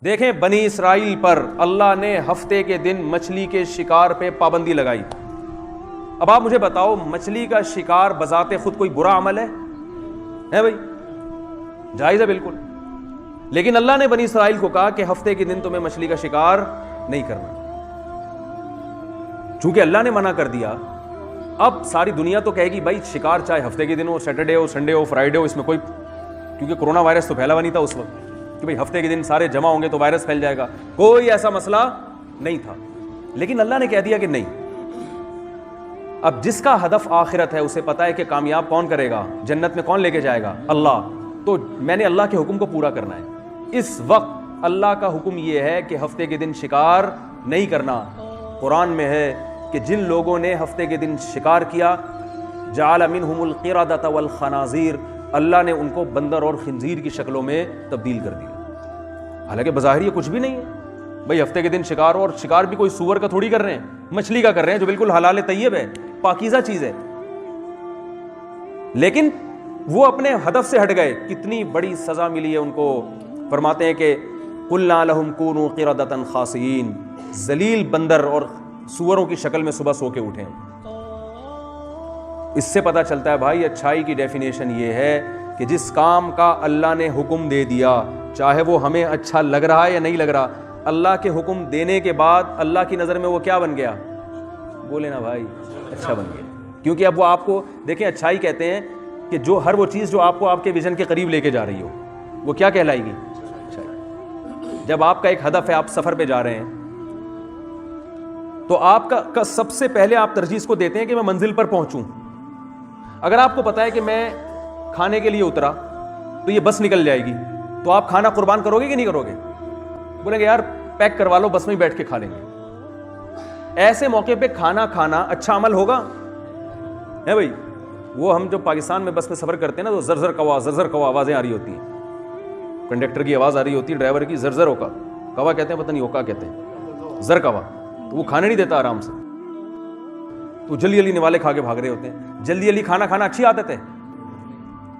دیکھیں بنی اسرائیل پر اللہ نے ہفتے کے دن مچھلی کے شکار پہ پابندی لگائی. اب آپ مجھے بتاؤ, مچھلی کا شکار بذات خود کوئی برا عمل ہے بھائی؟ جائز ہے بالکل. لیکن اللہ نے بنی اسرائیل کو کہا کہ ہفتے کے دن تمہیں مچھلی کا شکار نہیں کرنا. چونکہ اللہ نے منع کر دیا, اب ساری دنیا تو کہے گی بھائی شکار چاہے ہفتے کے دن ہو, سیٹرڈے ہو, سنڈے ہو, فرائیڈے ہو, اس میں کوئی, کیونکہ کورونا وائرس تو پھیلا ہوا نہیں تھا اس وقت کہ بھائی ہفتے کے دن سارے جمع ہوں گے تو وائرس پھیل جائے گا, کوئی ایسا مسئلہ نہیں تھا. لیکن اللہ نے کہہ دیا کہ نہیں. اب جس کا ہدف آخرت ہے اسے پتا ہے کہ کامیاب کون کرے گا, جنت میں کون لے کے جائے گا, اللہ. تو میں نے اللہ کے حکم کو پورا کرنا ہے. اس وقت اللہ کا حکم یہ ہے کہ ہفتے کے دن شکار نہیں کرنا. قرآن میں ہے کہ جن لوگوں نے ہفتے کے دن شکار کیا, جعل منہم القردۃ والخنازیر, اللہ نے ان کو بندر اور خنزیر کی شکلوں میں تبدیل کر دیا. حالانکہ بظاہر یہ کچھ بھی نہیں ہے بھائی, ہفتے کے دن شکار ہو, اور شکار بھی کوئی سور کا تھوڑی کر رہے ہیں, مچھلی کا کر رہے ہیں جو بالکل حلال طیب ہے, پاکیزہ چیز ہے. لیکن وہ اپنے ہدف سے ہٹ گئے, کتنی بڑی سزا ملی ہے ان کو. فرماتے ہیں کہ قلنا لہم کونوا قردۃ خاسئین, ذلیل بندر اور سوروں کی شکل میں صبح سو کے اٹھے. اس سے پتہ چلتا ہے بھائی اچھائی کی ڈیفینیشن یہ ہے کہ جس کام کا اللہ نے حکم دے دیا, چاہے وہ ہمیں اچھا لگ رہا ہے یا نہیں لگ رہا, اللہ کے حکم دینے کے بعد اللہ کی نظر میں وہ کیا بن گیا؟ بولے نا بھائی, اچھا بن گیا. کیونکہ اب وہ آپ کو دیکھیں, اچھائی کہتے ہیں کہ جو ہر وہ چیز جو آپ کو آپ کے ویژن کے قریب لے کے جا رہی ہو, وہ کیا کہلائے گی؟ اچھائی. جب آپ کا ایک ہدف ہے, آپ سفر پہ جا رہے ہیں, تو آپ کا سب سے پہلے آپ ترجیح کو دیتے ہیں کہ میں منزل پر پہنچوں. اگر آپ کو پتا ہے کہ میں کھانے کے لیے اترا تو یہ بس نکل جائے گی, تو آپ کھانا قربان کرو گے کہ نہیں کرو گے؟ بولیں گے یار پیک کروا لو, بس میں ہی بیٹھ کے کھا لیں گے. ایسے موقع پہ کھانا کھانا اچھا عمل ہوگا ہے بھائی. وہ ہم جو پاکستان میں بس میں سفر کرتے ہیں نا, تو زر زر کوا آوازیں آ رہی ہوتی ہیں, کنڈکٹر کی آواز آ رہی ہوتی ہے, ڈرائیور کی, زر زر اوکا کوا کہتے ہیں, پتہ نہیں اوکا کہتے ہیں, زر کوا. تو وہ کھانے نہیں دیتا آرام سے, تو جلدی جلدی نوالے کھا کے بھاگ رہے ہوتے ہیں. جلدی جلدی کھانا کھانا اچھی عادت ہے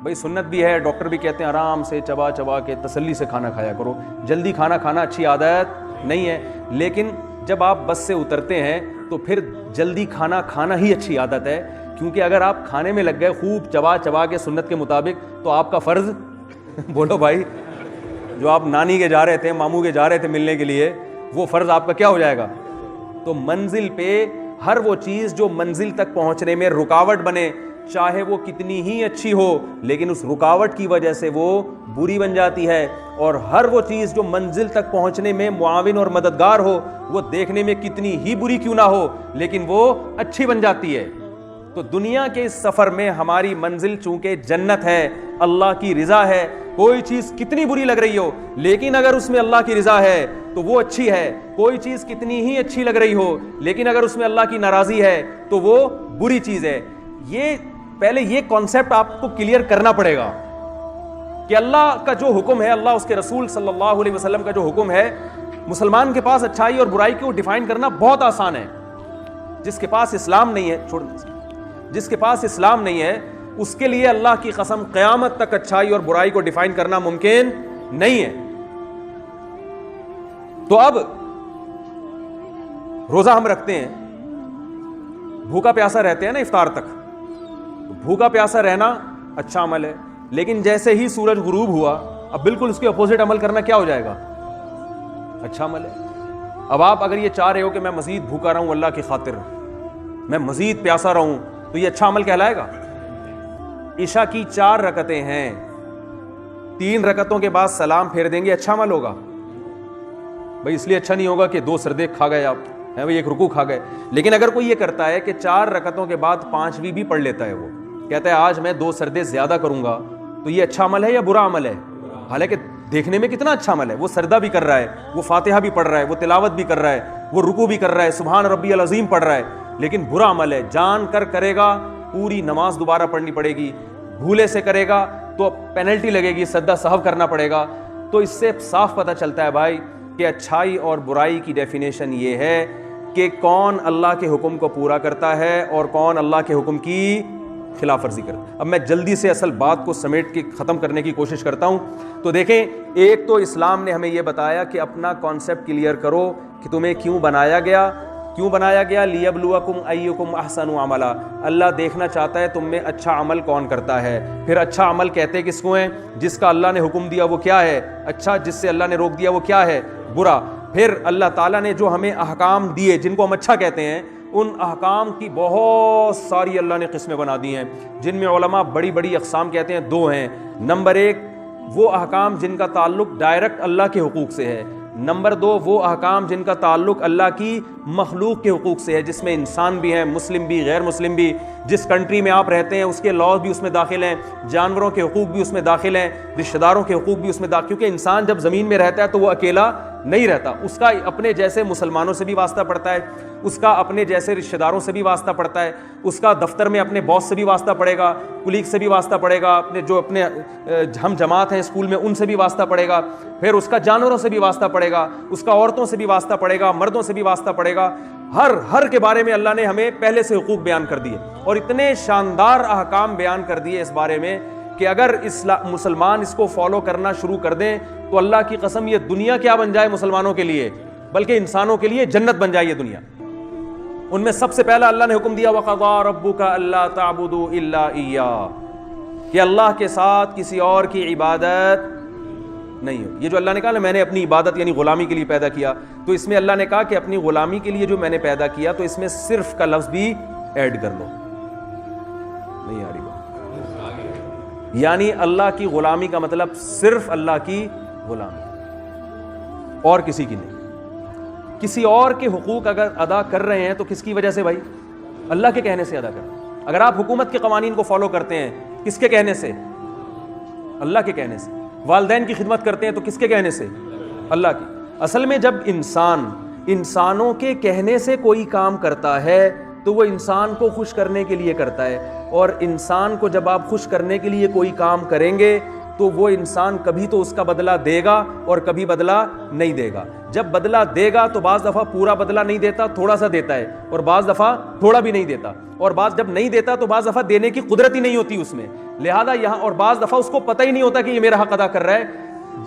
بھائی, سنت بھی ہے, ڈاکٹر بھی کہتے ہیں آرام سے چبا چبا کے تسلی سے کھانا کھایا کرو. جلدی کھانا کھانا اچھی عادت نہیں ہے. لیکن جب آپ بس سے اترتے ہیں تو پھر جلدی کھانا کھانا ہی اچھی عادت ہے, کیونکہ اگر آپ کھانے میں لگ گئے خوب چبا چبا کے سنت کے مطابق, تو آپ کا فرض بولو بھائی, جو آپ نانی کے جا رہے تھے, ماموں کے جا رہے تھے ملنے کے لیے, وہ فرض آپ کا کیا ہو جائے گا. تو منزل پہ ہر وہ چیز جو منزل تک پہنچنے میں رکاوٹ بنے, چاہے وہ کتنی ہی اچھی ہو, لیکن اس رکاوٹ کی وجہ سے وہ بری بن جاتی ہے. اور ہر وہ چیز جو منزل تک پہنچنے میں معاون اور مددگار ہو, وہ دیکھنے میں کتنی ہی بری کیوں نہ ہو, لیکن وہ اچھی بن جاتی ہے. تو دنیا کے اس سفر میں ہماری منزل چونکہ جنت ہے, اللہ کی رضا ہے, کوئی چیز کتنی بری لگ رہی ہو, لیکن اگر اس میں اللہ کی رضا ہے تو وہ اچھی ہے. کوئی چیز کتنی ہی اچھی لگ رہی ہو, لیکن اگر اس میں اللہ کی ناراضی ہے تو وہ بری چیز ہے. یہ پہلے یہ کانسیپٹ آپ کو کلیئر کرنا پڑے گا کہ اللہ کا جو حکم ہے, اللہ اس کے رسول صلی اللہ علیہ وسلم کا جو حکم ہے, مسلمان کے پاس اچھائی اور برائی کو ڈیفائن کرنا بہت آسان ہے. جس کے پاس اسلام نہیں ہے, جس کے پاس اسلام نہیں ہے, اس کے لیے اللہ کی قسم قیامت تک اچھائی اور برائی کو ڈیفائن کرنا ممکن نہیں ہے. تو اب روزہ ہم رکھتے ہیں, بھوکا پیاسا رہتے ہیں نا افطار تک, بھوکا پیاسا رہنا اچھا عمل ہے. لیکن جیسے ہی سورج غروب ہوا, اب بالکل اس کے اپوزٹ عمل کرنا کیا ہو جائے گا؟ اچھا عمل ہے. اب آپ اگر یہ چاہ رہے ہو کہ میں مزید بھوکا رہوں اللہ کی خاطر, میں مزید پیاسا رہوں, تو یہ اچھا عمل کہلائے گا. عشاء کی 4 رکعتیں ہیں, 3 رکعتوں کے بعد سلام پھیر دیں گے, اچھا عمل ہوگا بھائی. اس لیے اچھا نہیں ہوگا کہ 2 سردے کھا گئے آپ ہیں بھائی, 1 رکوع کھا گئے. لیکن اگر کوئی یہ کرتا ہے کہ 4 رکعتوں کے بعد 5ویں بھی پڑھ لیتا ہے, وہ کہتا ہے آج میں 2 سردے زیادہ کروں گا, تو یہ اچھا عمل ہے یا برا عمل ہے؟ حالانکہ دیکھنے میں کتنا اچھا عمل ہے, وہ سردہ بھی کر رہا ہے, وہ فاتحہ بھی پڑھ رہا ہے, وہ تلاوت بھی کر رہا ہے, وہ رکوع بھی کر رہا ہے, سبحان ربی العظیم پڑھ رہا ہے, لیکن برا عمل ہے. جان کر کرے گا, پوری نماز دوبارہ پڑھنی پڑے گی. بھولے سے کرے گا تو پینلٹی لگے گی, سجدہ سہو کرنا پڑے گا. تو اس سے صاف پتہ چلتا ہے بھائی کہ اچھائی اور برائی کی ڈیفینیشن یہ ہے کہ کون اللہ کے حکم کو پورا کرتا ہے اور کون اللہ کے حکم کی خلاف ورزی کرتے. اب میں جلدی سے اصل بات کو سمیٹ کے ختم کرنے کی کوشش کرتا ہوں. تو دیکھیں, ایک تو اسلام نے ہمیں یہ بتایا کہ اپنا کانسیپٹ کلیئر کرو کہ تمہیں کیوں بنایا گیا. لیبلوکم ایکم احسن عملا, اللہ دیکھنا چاہتا ہے تم میں اچھا عمل کون کرتا ہے. پھر اچھا عمل کہتے کس کو ہیں؟ جس کا اللہ نے حکم دیا وہ کیا ہے اچھا, جس سے اللہ نے روک دیا وہ کیا ہے برا. پھر اللہ تعالیٰ نے جو ہمیں احکام دیے جن کو ہم اچھا کہتے ہیں, ان احکام کی بہت ساری اللہ نے قسمیں بنا دی ہیں, جن میں علماء بڑی بڑی اقسام کہتے ہیں. دو ہیں. نمبر ایک وہ احکام جن کا تعلق ڈائریکٹ اللہ کے حقوق سے ہے. نمبر دو وہ احکام جن کا تعلق اللہ کی مخلوق کے حقوق سے ہے, جس میں انسان بھی ہیں, مسلم بھی, غیر مسلم بھی. جس کنٹری میں آپ رہتے ہیں اس کے لاز بھی اس میں داخل ہیں, جانوروں کے حقوق بھی اس میں داخل ہیں, رشتہ داروں کے حقوق بھی اس میں داخل. کیونکہ انسان جب زمین میں رہتا ہے تو وہ اکیلا نہیں رہتا, اس کا اپنے جیسے مسلمانوں سے بھی واسطہ پڑتا ہے, اس کا اپنے جیسے رشتہ داروں سے بھی واسطہ پڑتا ہے, اس کا دفتر میں اپنے باس سے بھی واسطہ پڑے گا, کلیگ سے بھی واسطہ پڑے گا, اپنے ہم جماعت ہیں اسکول میں ان سے بھی واسطہ پڑے گا, پھر اس کا جانوروں سے بھی واسطہ پڑے گا, اس کا عورتوں سے بھی واسطہ پڑے گا, مردوں سے بھی واسطہ پڑے گا. ہر کے بارے میں اللہ نے ہمیں پہلے سے حقوق بیان کر دیے, اور اتنے شاندار احکام بیان کر دیے اس بارے میں کہ اگر مسلمان اس کو فالو کرنا شروع کر دیں تو اللہ کی قسم یہ دنیا کیا بن جائے مسلمانوں کے لیے, بلکہ انسانوں کے لیے جنت بن جائے یہ دنیا. ان میں سب سے پہلا اللہ نے حکم دیا وَقَضَىٰ رَبُّكَ أَلَّا تَعْبُدُوا إِلَّا إِيَّاهُ, کہ اللہ کے ساتھ کسی اور کی عبادت نہیں ہو. یہ جو اللہ نے کہا نا میں نے اپنی عبادت یعنی غلامی کے لیے پیدا کیا, تو اس میں اللہ نے کہا کہ اپنی غلامی کے لیے جو میں نے پیدا کیا, تو اس میں صرف کا لفظ بھی ایڈ کر لو. نہیں آ رہی بات, یعنی اللہ کی غلامی کا مطلب صرف اللہ کی غلامی اور کسی کی نہیں. کسی اور کے حقوق اگر ادا کر رہے ہیں تو کس کی وجہ سے بھائی؟ اللہ کے کہنے سے ادا کریں. اگر آپ حکومت کے قوانین کو فالو کرتے ہیں کس کے کہنے سے؟ اللہ کے کہنے سے. والدین کی خدمت کرتے ہیں تو کس کے کہنے سے؟ اللہ کی. اصل میں جب انسانوں کے کہنے سے کوئی کام کرتا ہے تو وہ انسان کو خوش کرنے کے لیے کرتا ہے, اور انسان کو جب آپ خوش کرنے کے لیے کوئی کام کریں گے تو وہ انسان کبھی تو اس کا بدلہ دے گا اور کبھی بدلہ نہیں دے گا. جب بدلہ دے گا تو بعض دفعہ پورا بدلہ نہیں دیتا, تھوڑا سا دیتا ہے, اور بعض دفعہ تھوڑا بھی نہیں دیتا, اور بعض جب نہیں دیتا تو بعض دفعہ دینے کی قدرت ہی نہیں ہوتی اس میں. لہذا یہاں اور بعض دفعہ اس کو پتہ ہی نہیں ہوتا کہ یہ میرا حق ادا کر رہا ہے.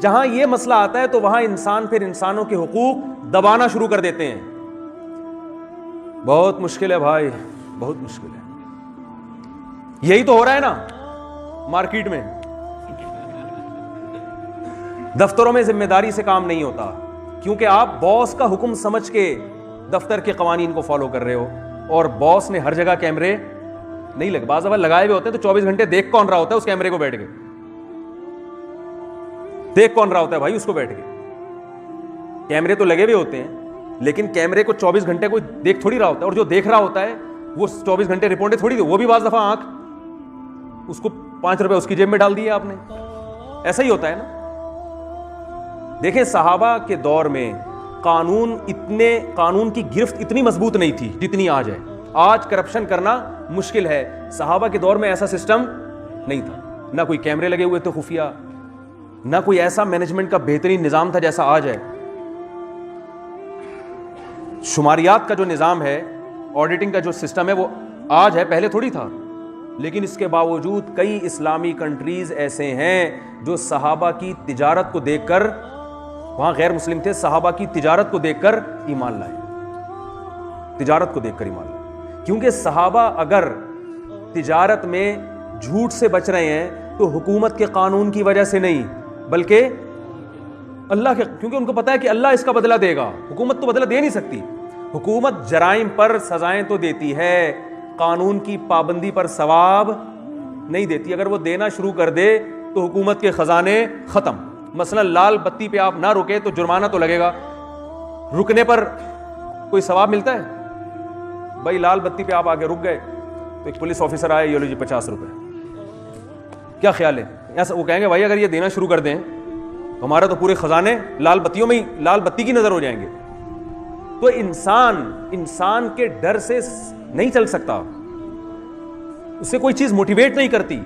جہاں یہ مسئلہ آتا ہے تو وہاں انسان پھر انسانوں کے حقوق دبانا شروع کر دیتے ہیں. بہت مشکل ہے بھائی, بہت مشکل ہے. یہی تو ہو رہا ہے نا مارکیٹ میں. دفتروں میں ذمہ داری سے کام نہیں ہوتا, کیونکہ آپ باس کا حکم سمجھ کے دفتر کے قوانین کو فالو کر رہے ہو, اور باس نے ہر جگہ کیمرے نہیں لگے. بعض دفعہ لگائے ہوئے ہوتے ہیں تو 24 گھنٹے دیکھ کون رہا ہوتا ہے اس کیمرے کو بیٹھ کے؟ دیکھ کون رہا ہوتا ہے بھائی اس کو بیٹھ کے؟ کیمرے تو لگے ہوئے ہوتے ہیں لیکن کیمرے کو 24 گھنٹے کوئی دیکھ تھوڑی رہا ہوتا ہے, اور جو دیکھ رہا ہوتا ہے وہ 24 گھنٹے رپورٹیں تھوڑی دی, وہ بھی بعض دفعہ آنکھ اس کو 5 روپے اس کی جیب میں ڈال دیے آپ نے. ایسا ہی ہوتا ہے نا. دیکھیں صحابہ کے دور میں قانون کی گرفت اتنی مضبوط نہیں تھی جتنی آج ہے. آج کرپشن کرنا مشکل ہے, صحابہ کے دور میں ایسا سسٹم نہیں تھا. نہ کوئی کیمرے لگے ہوئے تھے خفیہ, نہ کوئی ایسا مینجمنٹ کا بہترین نظام تھا جیسا آج ہے. شماریات کا جو نظام ہے, آڈیٹنگ کا جو سسٹم ہے وہ آج ہے, پہلے تھوڑی تھا. لیکن اس کے باوجود کئی اسلامی کنٹریز ایسے ہیں جو صحابہ کی تجارت کو دیکھ کر, وہاں غیر مسلم تھے, صحابہ کی تجارت کو دیکھ کر ایمان لائے. تجارت کو دیکھ کر ایمان لائے. کیونکہ صحابہ اگر تجارت میں جھوٹ سے بچ رہے ہیں تو حکومت کے قانون کی وجہ سے نہیں, بلکہ اللہ کے, کیونکہ ان کو پتا ہے کہ اللہ اس کا بدلہ دے گا. حکومت تو بدلہ دے نہیں سکتی. حکومت جرائم پر سزائیں تو دیتی ہے, قانون کی پابندی پر ثواب نہیں دیتی. اگر وہ دینا شروع کر دے تو حکومت کے خزانے ختم. مثلا لال بتی پہ آپ نہ رکے تو جرمانہ تو لگے گا, رکنے پر کوئی ثواب ملتا ہے؟ بھائی لال بتی پہ آپ آگے رک گئے تو ایک پولیس آفیسر آئے, یہ لو جی 50 روپے. کیا خیال ہے؟ ایسا وہ کہیں گے بھائی اگر یہ دینا شروع کر دیں تو ہمارا تو پورے خزانے لال بتیوں میں ہی, لال بتی کی نظر ہو جائیں گے. تو انسان کے ڈر سے نہیں چل سکتا, اس سے کوئی چیز موٹیویٹ نہیں کرتی.